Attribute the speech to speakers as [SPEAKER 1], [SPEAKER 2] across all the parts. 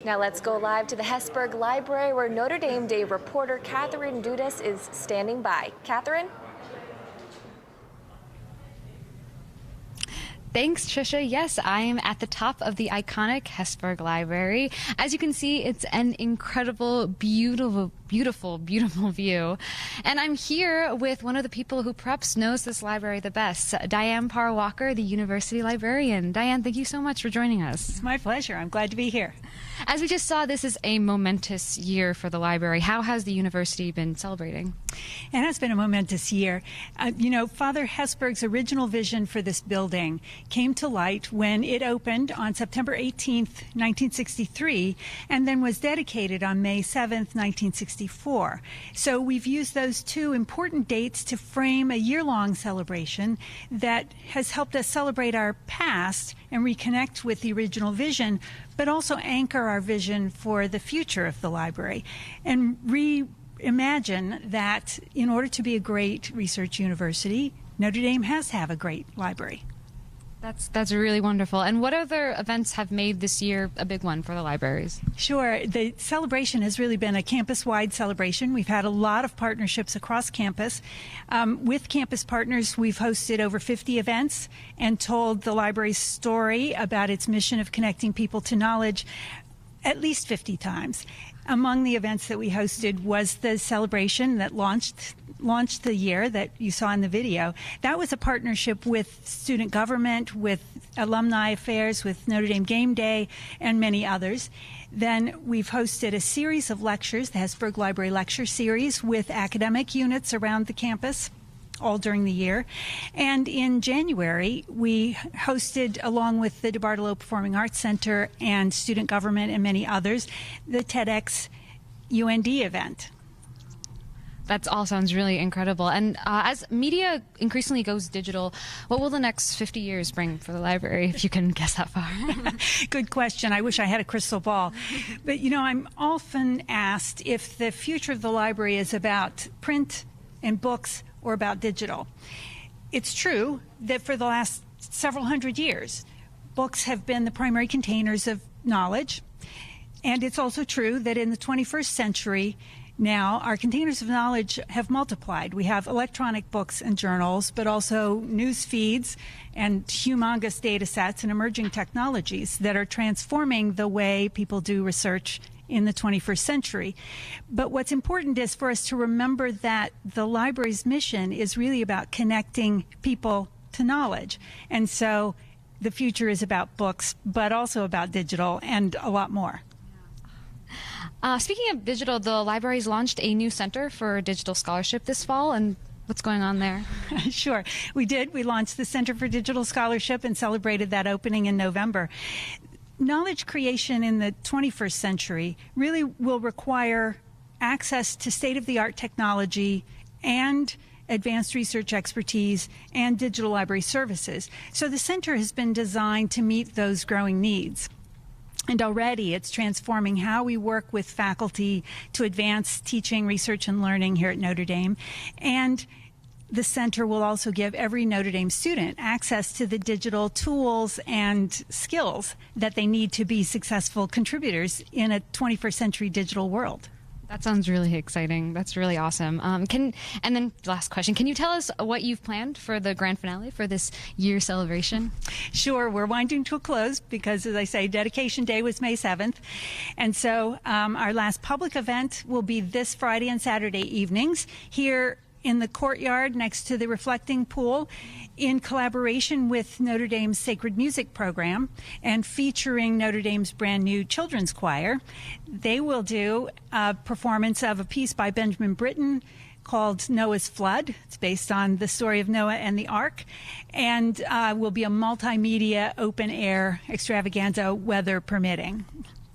[SPEAKER 1] Now let's go live to the Hesburgh Library where Notre Dame Day reporter Catherine Dudas is standing by. Catherine?
[SPEAKER 2] Thanks, Trisha. Yes, I am at the top of the iconic Hesburgh Library. As you can see, it's an incredible, beautiful view. And I'm here with one of the people who perhaps knows this library the best, Diane Parr Walker, the University Librarian. Diane, thank you so much for joining us.
[SPEAKER 3] It's my pleasure. I'm glad to be here.
[SPEAKER 2] As we just saw, this is a momentous year for the library. How has the university been celebrating?
[SPEAKER 3] It has been a momentous year. Father Hesburgh's original vision for this building came to light when it opened on September 18th, 1963, and then was dedicated on May 7th, 1964. So we've used those two important dates to frame a year-long celebration that has helped us celebrate our past and reconnect with the original vision, but also anchor our vision for the future of the library and reimagine that in order to be a great research university, Notre Dame has to have a great library.
[SPEAKER 2] That's really wonderful. And what other events have made this year a big one for the libraries?
[SPEAKER 3] Sure. The celebration has really been a campus-wide celebration. We've had a lot of partnerships across campus. With campus partners, we've hosted over 50 events and told the library's story about its mission of connecting people to knowledge at least 50 times. Among the events that we hosted was the celebration that launched the year that you saw in the video. That was a partnership with student government, with alumni affairs, with Notre Dame Game Day, and many others. Then we've hosted a series of lectures, the Hesburgh Library Lecture Series, with academic units around the campus, all during the year. And in January, we hosted, along with the DeBartolo Performing Arts Center and student government and many others, the TEDx UND event.
[SPEAKER 2] That all sounds really incredible. And as media increasingly goes digital, what will the next 50 years bring for the library, if you can guess that far?
[SPEAKER 3] Good question. I wish I had a crystal ball. But, I'm often asked if the future of the library is about print and books or about digital. It's true that for the last several hundred years, books have been the primary containers of knowledge. And it's also true that in the 21st century, now, our containers of knowledge have multiplied. We have electronic books and journals, but also news feeds and humongous data sets and emerging technologies that are transforming the way people do research in the 21st century. But what's important is for us to remember that the library's mission is really about connecting people to knowledge. And so the future is about books, but also about digital and a lot more.
[SPEAKER 2] Speaking of digital, the library's launched a new Center for Digital Scholarship this fall, and what's going on there?
[SPEAKER 3] Sure, we did. We launched the Center for Digital Scholarship and celebrated that opening in November. Knowledge creation in the 21st century really will require access to state-of-the-art technology and advanced research expertise and digital library services. So the center has been designed to meet those growing needs. And already it's transforming how we work with faculty to advance teaching, research, and learning here at Notre Dame. And the center will also give every Notre Dame student access to the digital tools and skills that they need to be successful contributors in a 21st century digital world.
[SPEAKER 2] That sounds really exciting. That's really awesome. And then last question, can you tell us what you've planned for the grand finale for this year celebration?
[SPEAKER 3] Sure. We're winding to a close because, as I say, dedication day was May 7th. And so our last public event will be this Friday and Saturday evenings here in the courtyard next to the reflecting pool, in collaboration with Notre Dame's Sacred Music program and featuring Notre Dame's brand new children's choir. They will do a performance of a piece by Benjamin Britten called Noah's Flood. It's based on the story of Noah and the Ark, and will be a multimedia open-air extravaganza, weather permitting.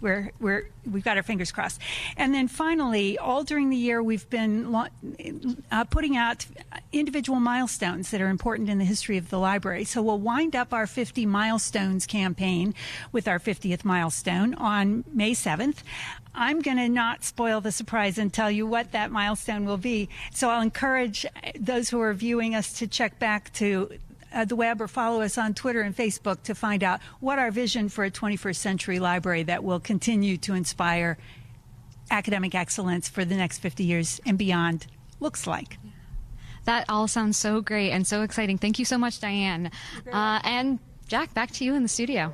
[SPEAKER 3] We've got our fingers crossed. And then finally, all during the year, we've been putting out individual milestones that are important in the history of the library. So we'll wind up our 50 Milestones campaign with our 50th milestone on May 7th. I'm going to not spoil the surprise and tell you what that milestone will be. So I'll encourage those who are viewing us to check back to the web or follow us on Twitter and Facebook to find out what our vision for a 21st century library that will continue to inspire academic excellence for the next 50 years and beyond looks like.
[SPEAKER 2] That all sounds so great and so exciting. Thank you so much, Diane. And Jack, back to you in the studio.